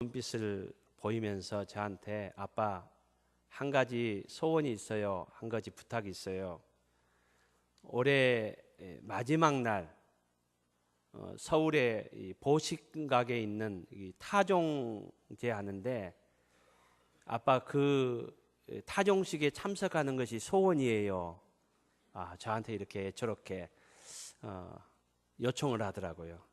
눈빛을 보이면서 저한테 아빠 한 가지 소원이 있어요. 한 가지 부탁이 있어요. 올해 마지막 날 서울의 보식각에 있는 타종제 하는데 아빠 그 타종식에 참석하는 것이 소원이에요. 저한테 이렇게 저렇게 요청을 하더라고요.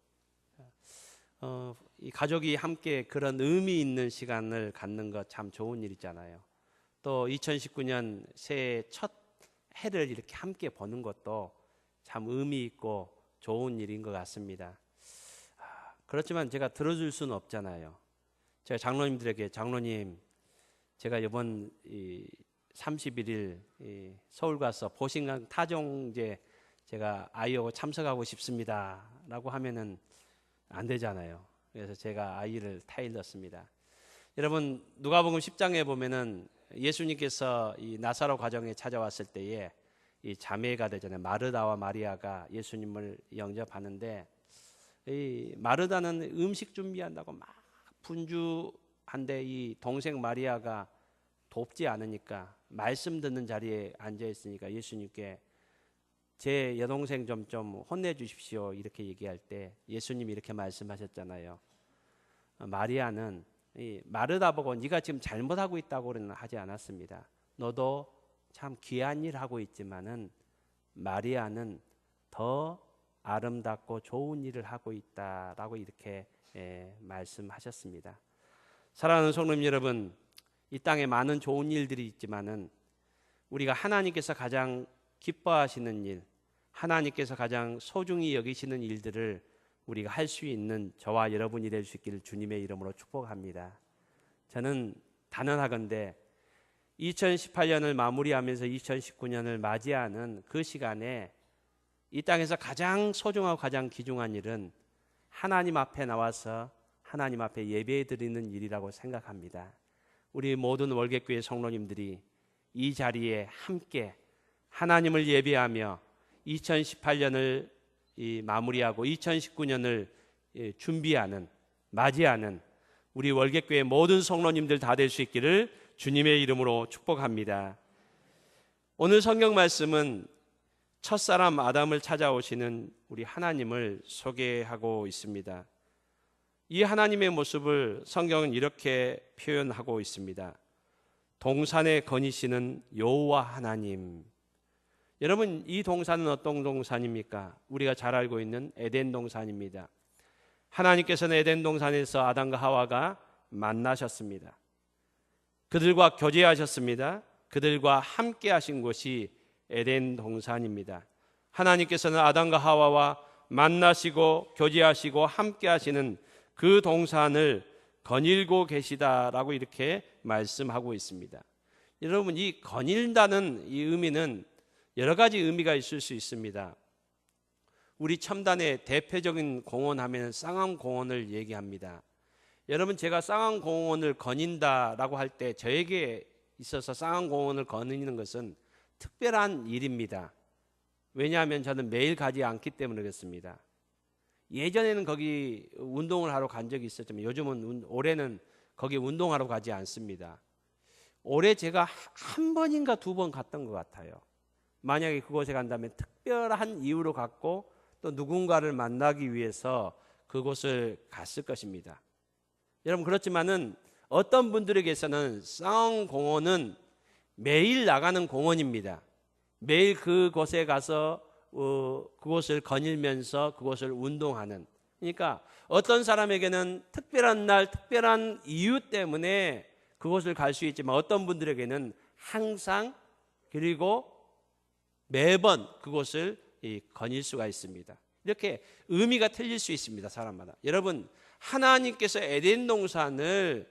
이 가족이 함께 그런 의미 있는 시간을 갖는 것 참 좋은 일이잖아요. 또 2019년 새해 첫 해를 이렇게 함께 보는 것도 참 의미 있고 좋은 일인 것 같습니다. 그렇지만 제가 들어줄 수는 없잖아요. 제가 장로님들에게 장로님 제가 이번 31일 서울 가서 보신강 타종제 제가 아이하고 참석하고 싶습니다 라고 하면은 안 되잖아요. 그래서 제가 아이를 타일렀습니다. 여러분 누가복음 10장에 보면은 예수님께서 이 나사로 가정에 찾아왔을 때에 이 자매가 되잖아요. 마르다와 마리아가 예수님을 영접하는데 이 마르다는 음식 준비한다고 막 분주한데 이 동생 마리아가 돕지 않으니까 말씀 듣는 자리에 앉아 있으니까 예수님께 제 여동생 좀 혼내주십시오 이렇게 얘기할 때 예수님이 이렇게 말씀하셨잖아요. 마리아는 마르다 보고 네가 지금 잘못하고 있다고는 하지 않았습니다. 너도 참 귀한 일 하고 있지만은 마리아는 더 아름답고 좋은 일을 하고 있다라고 이렇게 말씀하셨습니다. 사랑하는 성도님 여러분, 이 땅에 많은 좋은 일들이 있지만은 우리가 하나님께서 가장 기뻐하시는 일, 하나님께서 가장 소중히 여기시는 일들을 우리가 할 수 있는 저와 여러분이 될 수 있기를 주님의 이름으로 축복합니다. 저는 단언하건대 2018년을 마무리하면서 2019년을 맞이하는 그 시간에 이 땅에서 가장 소중하고 가장 귀중한 일은 하나님 앞에 나와서 하나님 앞에 예배 드리는 일이라고 생각합니다. 우리 모든 월계교회 성도님들이 이 자리에 함께 하나님을 예배하며 2018년을 마무리하고 2019년을 준비하는 맞이하는 우리 월계교회 모든 성도님들 다 될 수 있기를 주님의 이름으로 축복합니다. 오늘 성경 말씀은 첫사람 아담을 찾아오시는 우리 하나님을 소개하고 있습니다. 이 하나님의 모습을 성경은 이렇게 표현하고 있습니다. 동산에 거니시는 여호와 하나님. 여러분 이 동산은 어떤 동산입니까? 우리가 잘 알고 있는 에덴 동산입니다. 하나님께서는 에덴 동산에서 아담과 하와가 만나셨습니다. 그들과 교제하셨습니다. 그들과 함께 하신 곳이 에덴 동산입니다. 하나님께서는 아담과 하와와 만나시고 교제하시고 함께 하시는 그 동산을 거닐고 계시다라고 이렇게 말씀하고 있습니다. 여러분 이 거닐다는 이 의미는 여러 가지 의미가 있을 수 있습니다. 우리 첨단의 대표적인 공원 하면 쌍암공원을 얘기합니다. 여러분 제가 쌍암공원을 거닌다라고 할 때 저에게 있어서 쌍암공원을 거니는 것은 특별한 일입니다. 왜냐하면 저는 매일 가지 않기 때문에 그렇습니다. 예전에는 거기 운동을 하러 간 적이 있었지만 요즘은 올해는 거기 운동하러 가지 않습니다. 올해 제가 한 번인가 두 번 갔던 것 같아요. 만약에 그곳에 간다면 특별한 이유로 갔고 또 누군가를 만나기 위해서 그곳을 갔을 것입니다. 여러분 그렇지만은 어떤 분들에게서는 쌍공원은 매일 나가는 공원입니다. 매일 그곳에 가서 그곳을 거닐면서 그곳을 운동하는. 그러니까 어떤 사람에게는 특별한 날 특별한 이유 때문에 그곳을 갈 수 있지만 어떤 분들에게는 항상 그리고 매번 그곳을 거닐 수가 있습니다. 이렇게 의미가 틀릴 수 있습니다. 사람마다. 여러분 하나님께서 에덴 동산을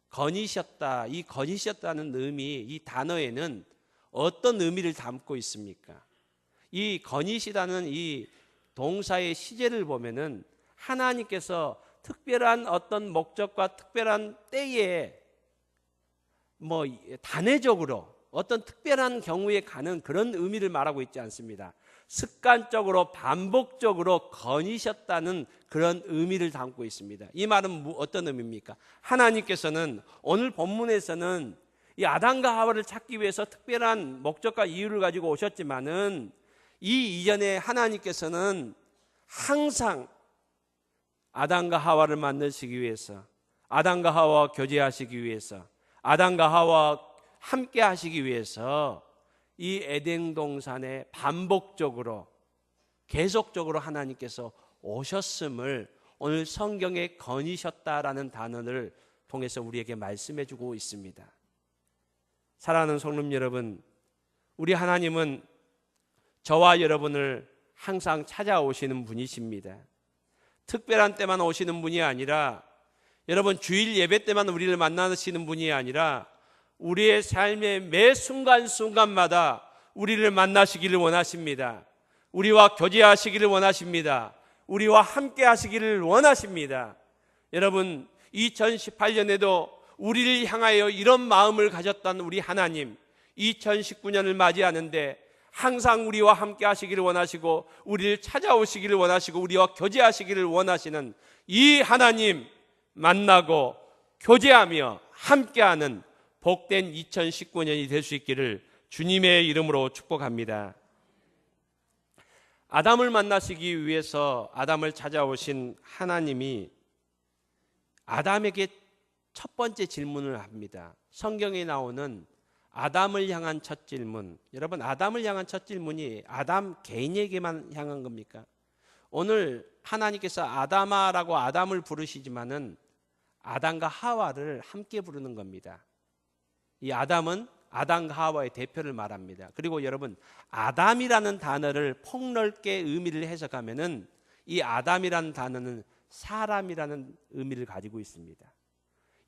거니셨다. 이 거니셨다는 의미, 이 단어에는 어떤 의미를 담고 있습니까? 이 거니시다는 이 동사의 시제를 보면은 하나님께서 특별한 어떤 목적과 특별한 때에 단회적으로 어떤 특별한 경우에 가는 그런 의미를 말하고 있지 않습니다. 습관적으로 반복적으로 거니셨다는 그런 의미를 담고 있습니다. 이 말은 어떤 의미입니까? 하나님께서는 오늘 본문에서는 이 아담과 하와를 찾기 위해서 특별한 목적과 이유를 가지고 오셨지만은 이 이전에 하나님께서는 항상 아담과 하와를 만드시기 위해서, 아담과 하와와 교제하시기 위해서, 아담과 하와와 함께 하시기 위해서 이 에덴 동산에 반복적으로 계속적으로 하나님께서 오셨음을 오늘 성경에 거니셨다라는 단어를 통해서 우리에게 말씀해 주고 있습니다. 사랑하는 성도님 여러분, 우리 하나님은 저와 여러분을 항상 찾아오시는 분이십니다. 특별한 때만 오시는 분이 아니라, 여러분 주일 예배 때만 우리를 만나시는 분이 아니라 우리의 삶의 매 순간순간마다 우리를 만나시기를 원하십니다. 우리와 교제하시기를 원하십니다. 우리와 함께 하시기를 원하십니다. 여러분 2018년에도 우리를 향하여 이런 마음을 가졌던 우리 하나님, 2019년을 맞이하는데 항상 우리와 함께 하시기를 원하시고 우리를 찾아오시기를 원하시고 우리와 교제하시기를 원하시는 이 하나님 만나고 교제하며 함께하는 복된 2019년이 될 수 있기를 주님의 이름으로 축복합니다. 아담을 만나시기 위해서 아담을 찾아오신 하나님이 아담에게 첫 번째 질문을 합니다. 성경에 나오는 아담을 향한 첫 질문, 여러분 아담을 향한 첫 질문이 아담 개인에게만 향한 겁니까? 오늘 하나님께서 아담아라고 아담을 부르시지만은 아담과 하와를 함께 부르는 겁니다. 이 아담은 아담과 하와의 대표를 말합니다. 그리고 여러분 아담이라는 단어를 폭넓게 의미를 해석하면은 이 아담이라는 단어는 사람이라는 의미를 가지고 있습니다.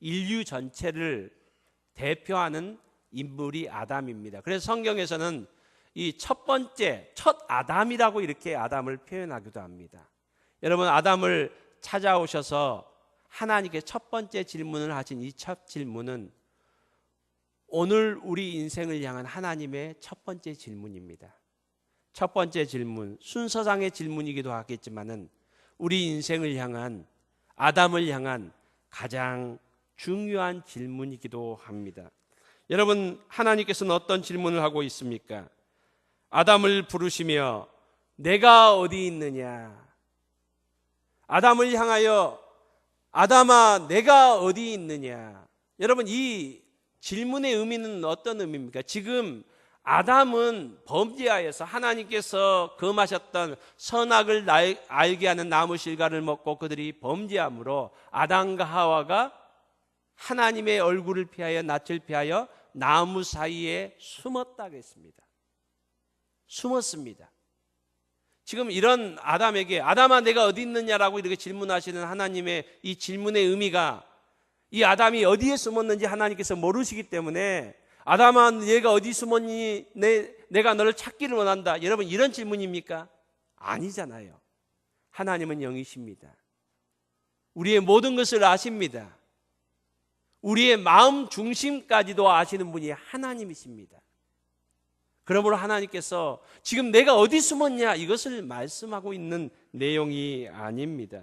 인류 전체를 대표하는 인물이 아담입니다. 그래서 성경에서는 이 첫 번째, 첫 아담이라고 이렇게 아담을 표현하기도 합니다. 여러분 아담을 찾아오셔서 하나님께 첫 번째 질문을 하신 이 첫 질문은 오늘 우리 인생을 향한 하나님의 첫 번째 질문입니다. 첫 번째 질문, 순서상의 질문이기도 하겠지만은 우리 인생을 향한, 아담을 향한 가장 중요한 질문이기도 합니다. 여러분 하나님께서는 어떤 질문을 하고 있습니까? 아담을 부르시며 내가 어디 있느냐? 아담을 향하여 아담아 내가 어디 있느냐? 여러분 이 질문의 의미는 어떤 의미입니까? 지금 아담은 범죄하여서 하나님께서 금하셨던 선악을 알게 하는 나무 실과를 먹고 그들이 범죄함으로 아담과 하와가 하나님의 얼굴을 피하여 낯을 피하여 나무 사이에 숨었다고 했습니다. 숨었습니다. 지금 이런 아담에게 아담아 내가 어디 있느냐라고 이렇게 질문하시는 하나님의 이 질문의 의미가 이 아담이 어디에 숨었는지 하나님께서 모르시기 때문에 아담아 내가 어디 숨었니? 내가 너를 찾기를 원한다. 여러분 이런 질문입니까? 아니잖아요. 하나님은 영이십니다. 우리의 모든 것을 아십니다. 우리의 마음 중심까지도 아시는 분이 하나님이십니다. 그러므로 하나님께서 지금 내가 어디 숨었냐 이것을 말씀하고 있는 내용이 아닙니다.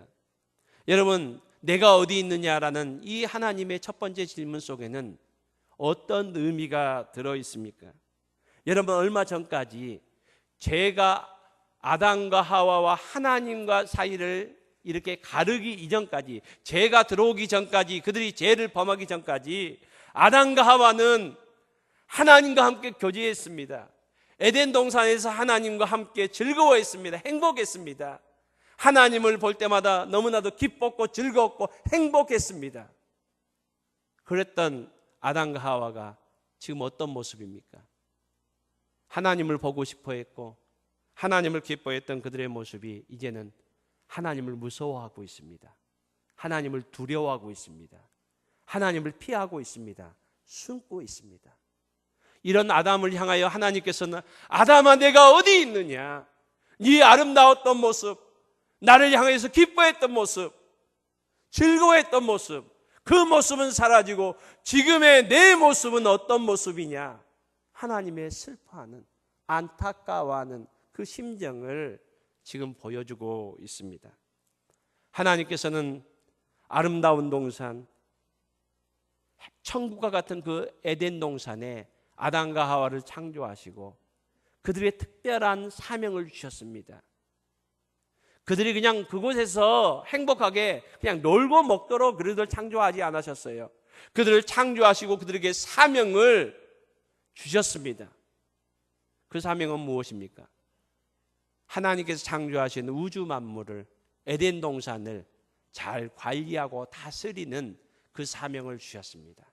여러분 내가 어디 있느냐라는 이 하나님의 첫 번째 질문 속에는 어떤 의미가 들어 있습니까? 여러분 얼마 전까지 죄가 아담과 하와와 하나님과 사이를 이렇게 가르기 이전까지, 죄가 들어오기 전까지, 그들이 죄를 범하기 전까지 아담과 하와는 하나님과 함께 교제했습니다. 에덴 동산에서 하나님과 함께 즐거워했습니다. 행복했습니다. 하나님을 볼 때마다 너무나도 기뻤고 즐거웠고 행복했습니다. 그랬던 아담과 하와가 지금 어떤 모습입니까? 하나님을 보고 싶어 했고 하나님을 기뻐했던 그들의 모습이 이제는 하나님을 무서워하고 있습니다. 하나님을 두려워하고 있습니다. 하나님을 피하고 있습니다. 숨고 있습니다. 이런 아담을 향하여 하나님께서는 아담아 내가 어디 있느냐? 네 아름다웠던 모습, 나를 향해서 기뻐했던 모습, 즐거워했던 모습, 그 모습은 사라지고 지금의 내 모습은 어떤 모습이냐? 하나님의 슬퍼하는, 안타까워하는 그 그 심정을 지금 보여주고 있습니다. 하나님께서는 아름다운 동산, 천국과 같은 그 에덴 동산에 아담과 하와를 창조하시고 그들의 특별한 사명을 주셨습니다. 그들이 그냥 그곳에서 행복하게 그냥 놀고 먹도록 그들을 창조하지 않으셨어요. 그들을 창조하시고 그들에게 사명을 주셨습니다. 그 사명은 무엇입니까? 하나님께서 창조하신 우주 만물을, 에덴 동산을 잘 관리하고 다스리는 그 사명을 주셨습니다.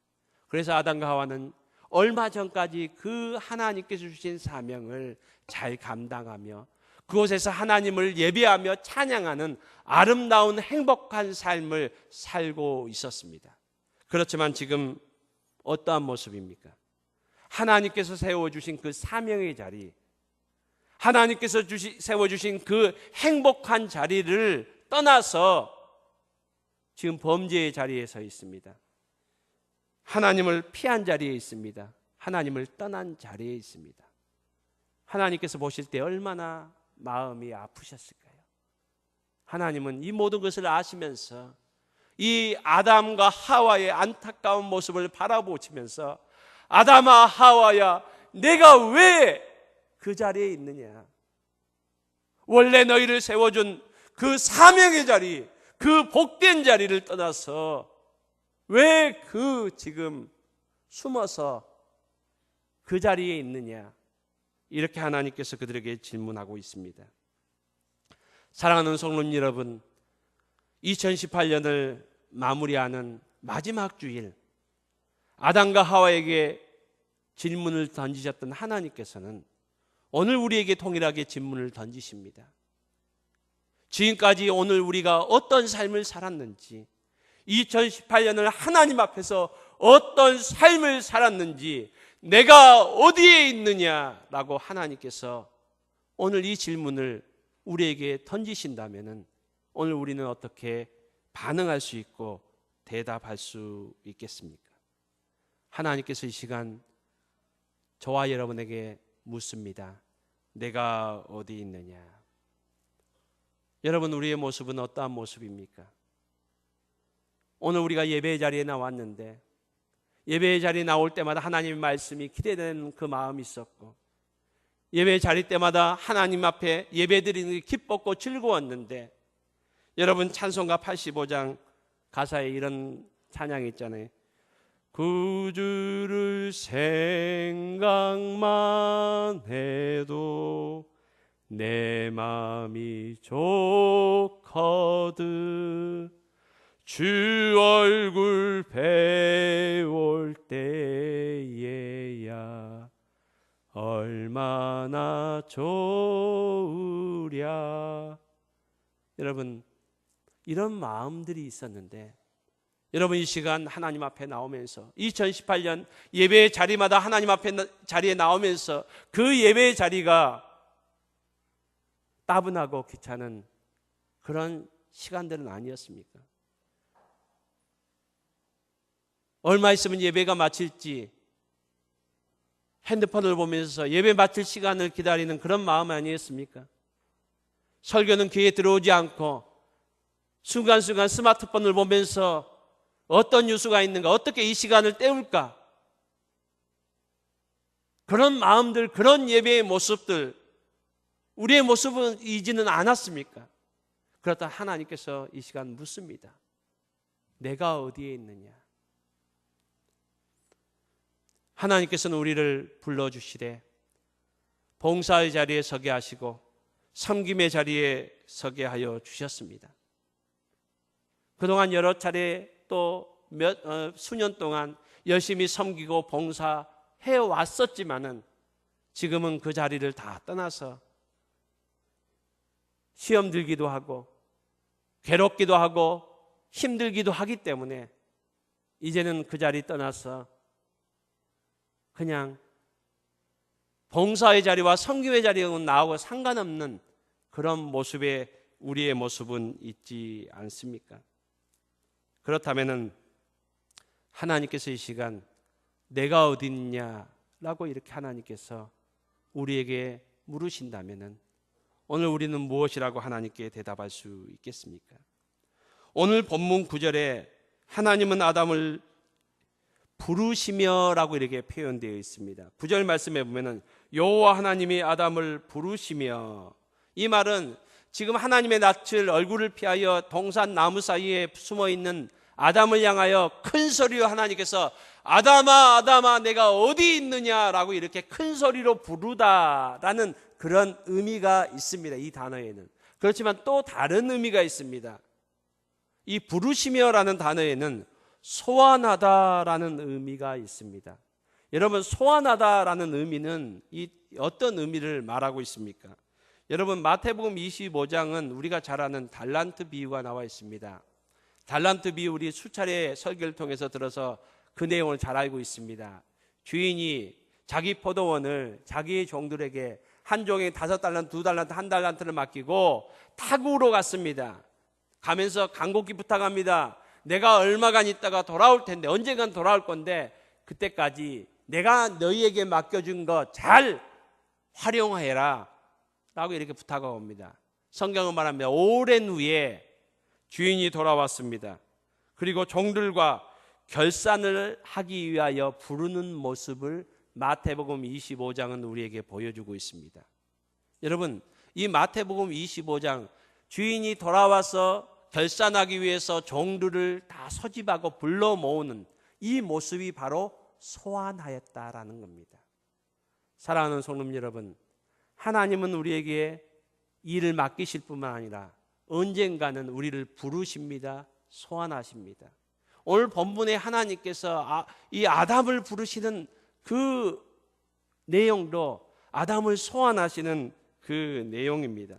그래서 아담과 하와는 얼마 전까지 그 하나님께서 주신 사명을 잘 감당하며 그곳에서 하나님을 예배하며 찬양하는 아름다운 행복한 삶을 살고 있었습니다. 그렇지만 지금 어떠한 모습입니까? 하나님께서 세워주신 그 사명의 자리, 하나님께서 세워주신 그 행복한 자리를 떠나서 지금 범죄의 자리에 서 있습니다. 하나님을 피한 자리에 있습니다. 하나님을 떠난 자리에 있습니다. 하나님께서 보실 때 얼마나 마음이 아프셨을까요? 하나님은 이 모든 것을 아시면서 이 아담과 하와의 안타까운 모습을 바라보시면서 아담아 하와야 내가 왜 그 자리에 있느냐, 원래 너희를 세워준 그 사명의 자리, 그 복된 자리를 떠나서 왜 지금 숨어서 그 자리에 있느냐, 이렇게 하나님께서 그들에게 질문하고 있습니다. 사랑하는 성도님 여러분, 2018년을 마무리하는 마지막 주일, 아담과 하와에게 질문을 던지셨던 하나님께서는 오늘 우리에게 동일하게 질문을 던지십니다. 지금까지 오늘 우리가 어떤 삶을 살았는지, 2018년을 하나님 앞에서 어떤 삶을 살았는지, 내가 어디에 있느냐라고 하나님께서 오늘 이 질문을 우리에게 던지신다면 오늘 우리는 어떻게 반응할 수 있고 대답할 수 있겠습니까? 하나님께서 이 시간 저와 여러분에게 묻습니다. 내가 어디 있느냐? 여러분, 우리의 모습은 어떠한 모습입니까? 오늘 우리가 예배의 자리에 나왔는데 예배의 자리에 나올 때마다 하나님의 말씀이 기대되는 그 마음이 있었고, 예배의 자리 때마다 하나님 앞에 예배드리는 게 기뻤고 즐거웠는데, 여러분 찬송가 85장 가사에 이런 찬양이 있잖아요. 구주를 생각만 해도 내 마음이 좋거든, 주 얼굴 배울 때에야 얼마나 좋으랴. 여러분, 이런 마음들이 있었는데, 여러분 이 시간 하나님 앞에 나오면서 2018년 예배의 자리마다 하나님 앞에 자리에 나오면서 그 예배의 자리가 따분하고 귀찮은 그런 시간들은 아니었습니까? 얼마 있으면 예배가 마칠지 핸드폰을 보면서 예배 마칠 시간을 기다리는 그런 마음 아니었습니까? 설교는 귀에 들어오지 않고 순간순간 스마트폰을 보면서 어떤 뉴스가 있는가, 어떻게 이 시간을 때울까, 그런 마음들, 그런 예배의 모습들, 우리의 모습은 이지는 않았습니까? 그렇다 하나님께서 이 시간 묻습니다. 내가 어디에 있느냐? 하나님께서는 우리를 불러주시되 봉사의 자리에 서게 하시고 섬김의 자리에 서게 하여 주셨습니다. 그동안 여러 차례 또 수년 동안 열심히 섬기고 봉사해 왔었지만은 지금은 그 자리를 다 떠나서 시험 들기도 하고 괴롭기도 하고 힘들기도 하기 때문에 이제는 그 자리 떠나서 그냥 봉사의 자리와 섬김의 자리는 나하고 상관없는 그런 모습에 우리의 모습은 있지 않습니까? 그렇다면 하나님께서 이 시간 내가 어디 있냐라고 이렇게 하나님께서 우리에게 물으신다면 오늘 우리는 무엇이라고 하나님께 대답할 수 있겠습니까? 오늘 본문 9절에 하나님은 아담을 부르시며라고 이렇게 표현되어 있습니다. 9절 말씀에 보면은 여호와 하나님이 아담을 부르시며, 이 말은 지금 하나님의 낯을 얼굴을 피하여 동산 나무 사이에 숨어 있는 아담을 향하여 큰 소리로 하나님께서 아담아 아담아 내가 어디 있느냐라고 이렇게 큰 소리로 부르다라는 그런 의미가 있습니다. 이 단어에는. 그렇지만 또 다른 의미가 있습니다. 이 부르시며라는 단어에는 소환하다라는 의미가 있습니다. 여러분, 소환하다라는 의미는 어떤 의미를 말하고 있습니까? 여러분, 마태복음 25장은 우리가 잘 아는 달란트 비유가 나와 있습니다. 달란트 비유 우리 수차례 설교를 통해서 들어서 그 내용을 잘 알고 있습니다. 주인이 자기 포도원을 자기의 종들에게 한 종에 5달란트, 2달란트, 1달란트를 맡기고 타국으로 갔습니다. 가면서 간곡히 부탁합니다. 내가 얼마간 있다가 돌아올 텐데, 언젠간 돌아올 건데 그때까지 내가 너희에게 맡겨준 거 잘 활용해라 라고 이렇게 부탁하고 옵니다. 성경은 말합니다. 오랜 후에 주인이 돌아왔습니다. 그리고 종들과 결산을 하기 위하여 부르는 모습을 마태복음 25장은 우리에게 보여주고 있습니다. 여러분, 이 마태복음 25장 주인이 돌아와서 결산하기 위해서 종들을 다 소집하고 불러 모으는 이 모습이 바로 소환하였다라는 겁니다. 사랑하는 성도 여러분, 하나님은 우리에게 일을 맡기실 뿐만 아니라 언젠가는 우리를 부르십니다. 소환하십니다. 오늘 본문에 하나님께서 이 아담을 부르시는 그 내용도 아담을 소환하시는 그 내용입니다.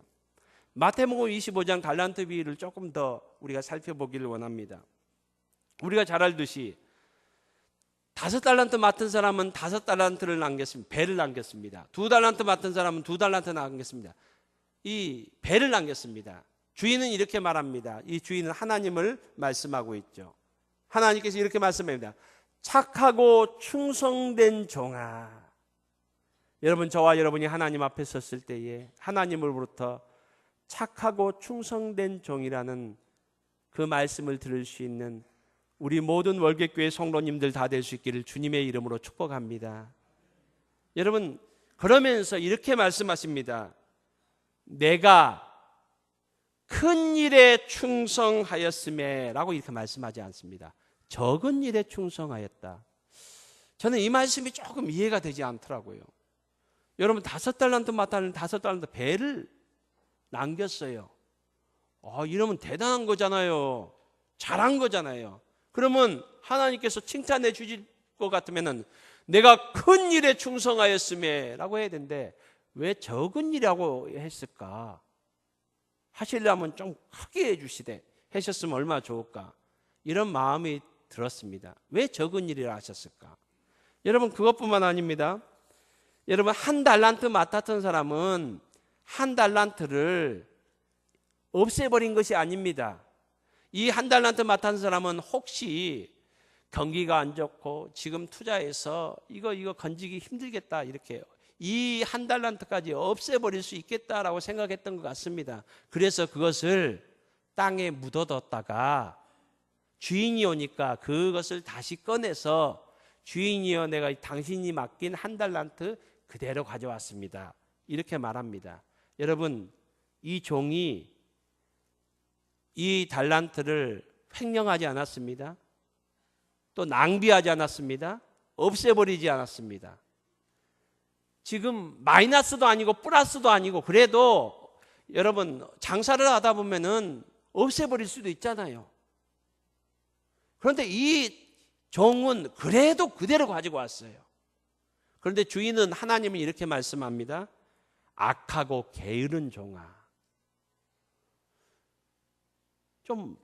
마태복음 25장 달란트 비유를 조금 더 우리가 살펴보기를 원합니다. 우리가 잘 알듯이 5달란트 맡은 사람은 5달란트를 남겼습니다. 배를 남겼습니다. 2달란트 맡은 사람은 2달란트 남겼습니다. 이 배를 남겼습니다. 주인은 이렇게 말합니다. 이 주인은 하나님을 말씀하고 있죠. 하나님께서 이렇게 말씀합니다. 착하고 충성된 종아. 여러분, 저와 여러분이 하나님 앞에 섰을 때에 하나님으로부터 착하고 충성된 종이라는 그 말씀을 들을 수 있는 우리 모든 월계교회 성도님들 다 될 수 있기를 주님의 이름으로 축복합니다. 여러분, 그러면서 이렇게 말씀하십니다. 내가 큰 일에 충성하였음에 라고 이렇게 말씀하지 않습니다. 적은 일에 충성하였다. 저는 이 말씀이 조금 이해가 되지 않더라고요. 여러분, 5달란트 맡아는 5달란트 배를 남겼어요. 이러면 대단한 거잖아요. 잘한 거잖아요. 그러면 하나님께서 칭찬해 주실 것 같으면은 내가 큰 일에 충성하였음에 라고 해야 되는데 왜 적은 일이라고 했을까? 하시려면 좀 크게 해주시되 하셨으면 얼마나 좋을까? 이런 마음이 들었습니다. 왜 적은 일이라 하셨을까? 여러분, 그것뿐만 아닙니다. 여러분, 1달란트 맡았던 사람은 1달란트를 없애버린 것이 아닙니다. 이 1달란트 맡은 사람은 혹시 경기가 안 좋고 지금 투자해서 이거 건지기 힘들겠다 이렇게 이 1달란트까지 없애버릴 수 있겠다라고 생각했던 것 같습니다. 그래서 그것을 땅에 묻어뒀다가 주인이 오니까 그것을 다시 꺼내서 주인이여 내가 당신이 맡긴 1달란트 그대로 가져왔습니다. 이렇게 말합니다. 여러분, 이 종이 이 달란트를 횡령하지 않았습니다. 또 낭비하지 않았습니다. 없애버리지 않았습니다. 지금 마이너스도 아니고 플러스도 아니고 그래도 여러분 장사를 하다 보면은 없애버릴 수도 있잖아요. 그런데 이 종은 그래도 그대로 가지고 왔어요. 그런데 주인은 하나님은 이렇게 말씀합니다. 악하고 게으른 종아. 좀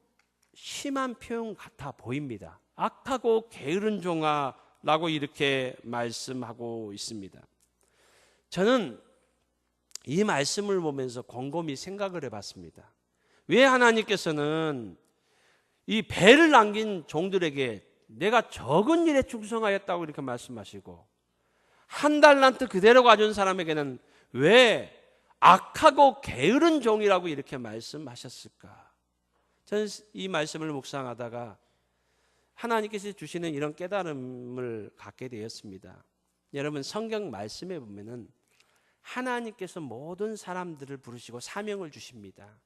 심한 표현 같아 보입니다. 악하고 게으른 종아라고 이렇게 말씀하고 있습니다. 저는 이 말씀을 보면서 곰곰이 생각을 해봤습니다. 왜 하나님께서는 이 배를 남긴 종들에게 내가 적은 일에 충성하였다고 이렇게 말씀하시고 1달란트 그대로 가져온 사람에게는 왜 악하고 게으른 종이라고 이렇게 말씀하셨을까? 저는 이 말씀을 묵상하다가 하나님께서 주시는 이런 깨달음을 갖게 되었습니다. 여러분, 성경 말씀에 보면은 하나님께서 모든 사람들을 부르시고 사명을 주십니다.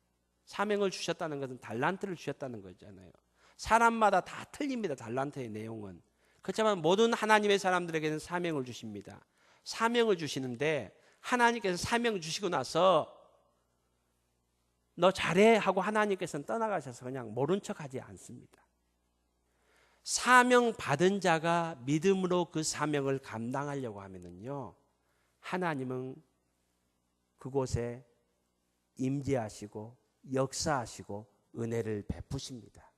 사명을 주셨다는 것은 달란트를 주셨다는 거잖아요. 사람마다 다 틀립니다. 달란트의 내용은. 그렇지만 모든 하나님의 사람들에게는 사명을 주십니다. 사명을 주시는데 하나님께서 사명을 주시고 나서 너 잘해 하고 하나님께서는 떠나가셔서 그냥 모른 척하지 않습니다. 사명 받은 자가 믿음으로 그 사명을 감당하려고 하면은요, 하나님은 그곳에 임재하시고 역사하시고 은혜를 베푸십니다.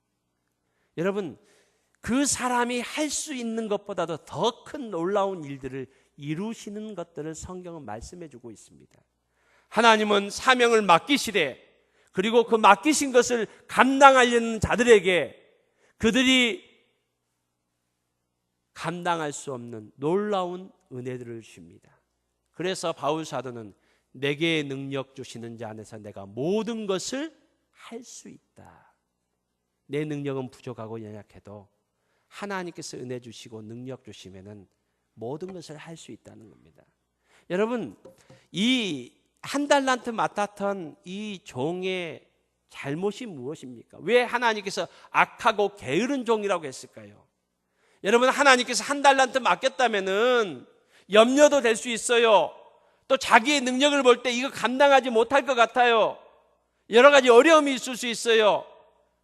여러분, 그 사람이 할 수 있는 것보다도 더 큰 놀라운 일들을 이루시는 것들을 성경은 말씀해 주고 있습니다. 하나님은 사명을 맡기시되, 그리고 그 맡기신 것을 감당하려는 자들에게 그들이 감당할 수 없는 놀라운 은혜들을 주십니다. 그래서 바울 사도는 내게 능력 주시는 자 안에서 내가 모든 것을 할 수 있다. 내 능력은 부족하고 연약해도 하나님께서 은혜 주시고 능력 주시면은 모든 것을 할 수 있다는 겁니다. 여러분, 이 한 달란트 맡았던 이 종의 잘못이 무엇입니까? 왜 하나님께서 악하고 게으른 종이라고 했을까요? 여러분, 하나님께서 한 달란트 맡겼다면은 염려도 될 수 있어요. 또 자기의 능력을 볼 때 이거 감당하지 못할 것 같아요. 여러 가지 어려움이 있을 수 있어요.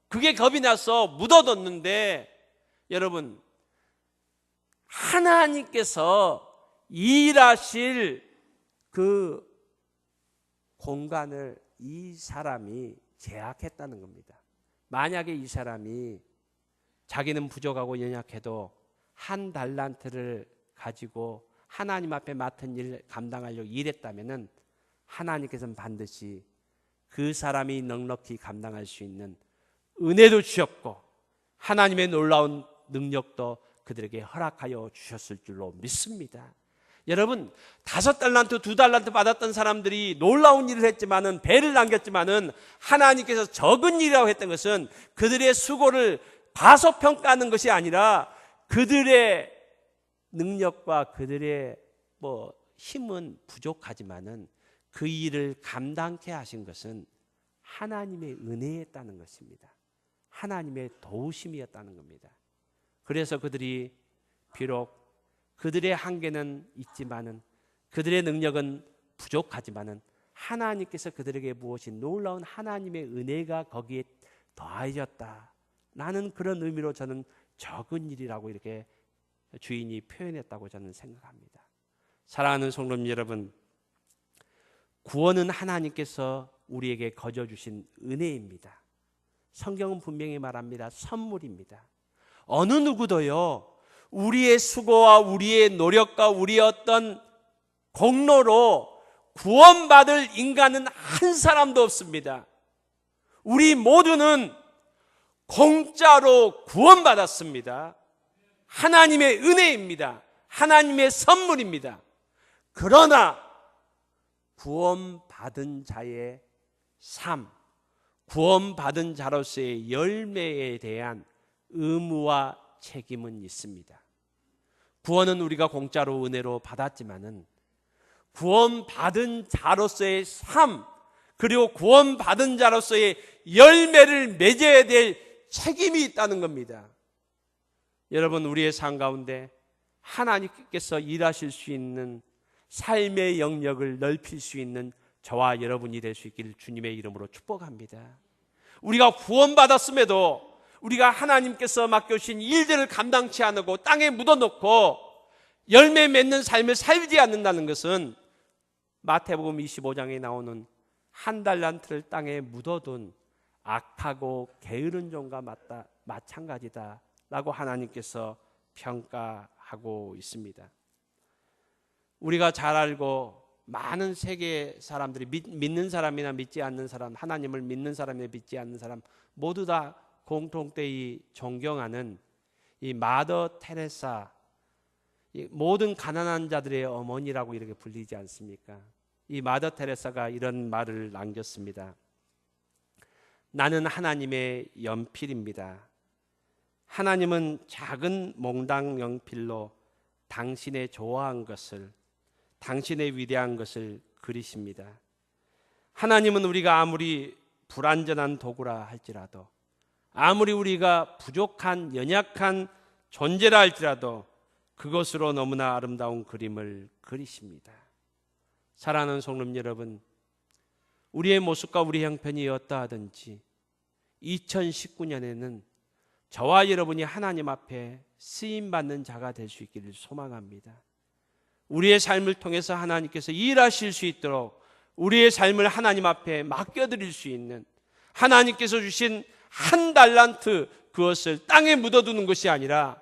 그게 겁이 나서 묻어뒀는데, 여러분, 하나님께서 일하실 그 공간을 이 사람이 제약했다는 겁니다. 만약에 이 사람이 자기는 부족하고 연약해도 한 달란트를 가지고 하나님 앞에 맡은 일 감당하려고 일했다면은 하나님께서는 반드시 그 사람이 넉넉히 감당할 수 있는 은혜도 주셨고 하나님의 놀라운 능력도 그들에게 허락하여 주셨을 줄로 믿습니다. 여러분, 5달란트, 2달란트 받았던 사람들이 놀라운 일을 했지만은, 배를 남겼지만은 하나님께서 적은 일이라고 했던 것은 그들의 수고를 과소평가하는 것이 아니라 그들의 능력과 그들의 힘은 부족하지만은 그 일을 감당케 하신 것은 하나님의 은혜였다는 것입니다. 하나님의 도우심이었다는 겁니다. 그래서 그들이 비록 그들의 한계는 있지만은, 그들의 능력은 부족하지만은 하나님께서 그들에게 무엇인 놀라운 하나님의 은혜가 거기에 더하여졌다라는 그런 의미로 저는 적은 일이라고 이렇게 주인이 표현했다고 저는 생각합니다. 사랑하는 성도님 여러분, 구원은 하나님께서 우리에게 거저 주신 은혜입니다. 성경은 분명히 말합니다. 선물입니다. 어느 누구도요, 우리의 수고와 우리의 노력과 우리의 어떤 공로로 구원받을 인간은 한 사람도 없습니다. 우리 모두는 공짜로 구원받았습니다. 하나님의 은혜입니다. 하나님의 선물입니다. 그러나 구원받은 자의 삶, 구원받은 자로서의 열매에 대한 의무와 책임은 있습니다. 구원은 우리가 공짜로 은혜로 받았지만은 구원받은 자로서의 삶, 그리고 구원받은 자로서의 열매를 맺어야 될 책임이 있다는 겁니다. 여러분, 우리의 삶 가운데 하나님께서 일하실 수 있는 삶의 영역을 넓힐 수 있는 저와 여러분이 될 수 있기를 주님의 이름으로 축복합니다. 우리가 구원받았음에도 우리가 하나님께서 맡겨주신 일들을 감당치 않고 땅에 묻어놓고 열매 맺는 삶을 살지 않는다는 것은 마태복음 25장에 나오는 한 달란트를 땅에 묻어둔 악하고 게으른 종과 마찬가지다라고 하나님께서 평가하고 있습니다. 우리가 잘 알고 많은 세계 사람들이 믿는 사람이나 믿지 않는 사람, 하나님을 믿는 사람이나 믿지 않는 사람 모두 다 공통되이 존경하는 이 마더 테레사, 모든 가난한 자들의 어머니라고 이렇게 불리지 않습니까? 이 마더 테레사가 이런 말을 남겼습니다. 나는 하나님의 연필입니다. 하나님은 작은 몽당 연필로 당신의 좋아한 것을, 당신의 위대한 것을 그리십니다. 하나님은 우리가 아무리 불완전한 도구라 할지라도, 아무리 우리가 부족한 연약한 존재라 할지라도 그것으로 너무나 아름다운 그림을 그리십니다. 사랑하는 성도님 여러분, 우리의 모습과 우리 형편이 어떠하든지 2019년에는 저와 여러분이 하나님 앞에 쓰임받는 자가 될 수 있기를 소망합니다. 우리의 삶을 통해서 하나님께서 일하실 수 있도록 우리의 삶을 하나님 앞에 맡겨드릴 수 있는, 하나님께서 주신 한 달란트 그것을 땅에 묻어두는 것이 아니라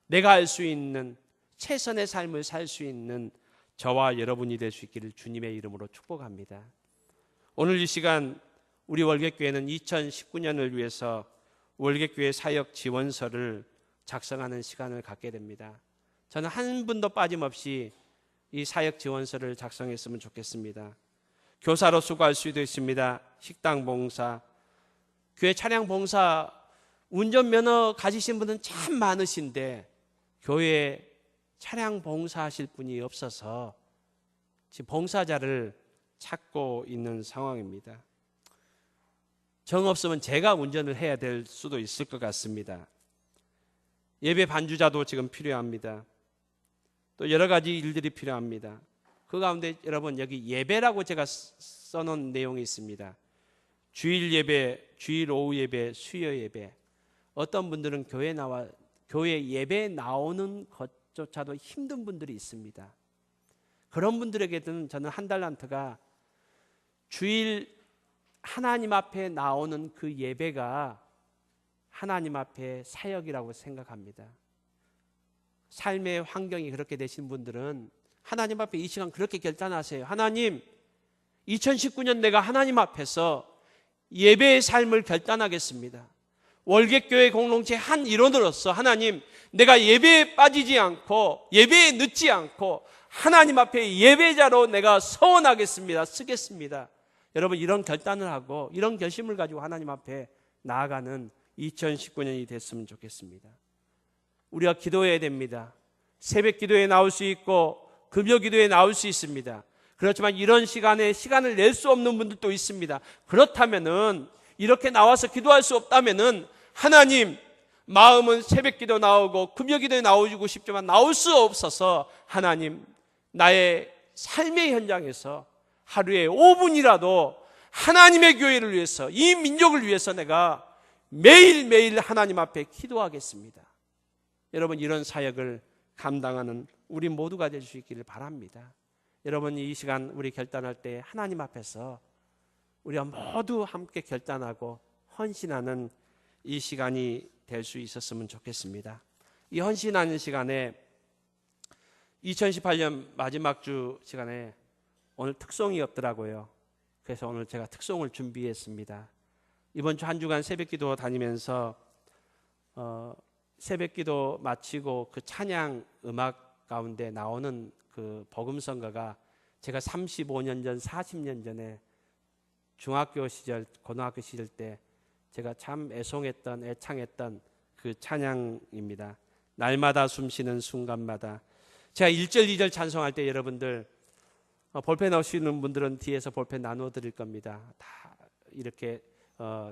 내가 할 수 있는 최선의 삶을 살 수 있는 저와 여러분이 될 수 있기를 주님의 이름으로 축복합니다. 오늘 이 시간 우리 월계교회는 2019년을 위해서 월계교회 사역 지원서를 작성하는 시간을 갖게 됩니다. 저는 한 분도 빠짐없이 이 사역 지원서를 작성했으면 좋겠습니다. 교사로 수고할 수도 있습니다. 식당 봉사, 교회 차량 봉사, 운전면허 가지신 분은 참 많으신데 교회에 차량 봉사하실 분이 없어서 지금 봉사자를 찾고 있는 상황입니다. 정 없으면 제가 운전을 해야 될 수도 있을 것 같습니다. 예배 반주자도 지금 필요합니다. 또 여러 가지 일들이 필요합니다. 그 가운데 여러분 여기 예배라고 제가 써놓은 내용이 있습니다. 주일 예배, 주일 오후 예배, 수요 예배. 어떤 분들은 교회 예배에 나오는 것조차도 힘든 분들이 있습니다. 그런 분들에게는 저는 한 달란트가 주일 하나님 앞에 나오는 그 예배가 하나님 앞에 사역이라고 생각합니다. 삶의 환경이 그렇게 되신 분들은 하나님 앞에 이 시간 그렇게 결단하세요. 하나님, 2019년 내가 하나님 앞에서 예배의 삶을 결단하겠습니다. 월계교회 공동체 한 일원으로서 하나님, 내가 예배에 빠지지 않고 예배에 늦지 않고 하나님 앞에 예배자로 내가 서원하겠습니다. 쓰겠습니다. 여러분 이런 결단을 하고 이런 결심을 가지고 하나님 앞에 나아가는 2019년이 됐으면 좋겠습니다. 우리가 기도해야 됩니다. 새벽 기도에 나올 수 있고 금요 기도에 나올 수 있습니다. 그렇지만 이런 시간에 시간을 낼 수 없는 분들도 있습니다. 그렇다면은 이렇게 나와서 기도할 수 없다면은 하나님, 마음은 새벽 기도 나오고 금요 기도에 나오고 싶지만 나올 수 없어서 하나님, 나의 삶의 현장에서 하루에 5분이라도 하나님의 교회를 위해서, 이 민족을 위해서 내가 매일매일 하나님 앞에 기도하겠습니다. 여러분 이런 사역을 감당하는 우리 모두가 될 수 있기를 바랍니다. 여러분 이 시간 우리 결단할 때 하나님 앞에서 우리가 모두 함께 결단하고 헌신하는 이 시간이 될 수 있었으면 좋겠습니다. 이 헌신하는 시간에 2018년 마지막 주 시간에 오늘 특송이 없더라고요. 그래서 오늘 제가 특송을 준비했습니다. 이번 주 한 주간 새벽기도 다니면서 새벽기도 마치고 그 찬양 음악 가운데 나오는 그 복음성가가 제가 35년 전, 40년 전에 중학교 시절, 고등학교 시절 때 제가 참 애송했던, 애창했던 그 찬양입니다. 날마다 숨쉬는 순간마다. 제가 1절, 2절 찬송할 때 여러분들 볼펜 없으시는 분들은 뒤에서 볼펜 나누어 드릴 겁니다. 다 이렇게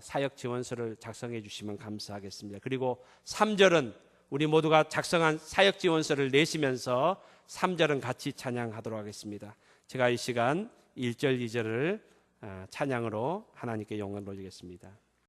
사역 지원서를 작성해 주시면 감사하겠습니다. 그리고 3절은 우리 모두가 작성한 사역 지원서를 내시면서 3절은 같이 찬양하도록 하겠습니다. 제가 이 시간 1절, 2절을 찬양으로 하나님께 영광 돌리겠습니다.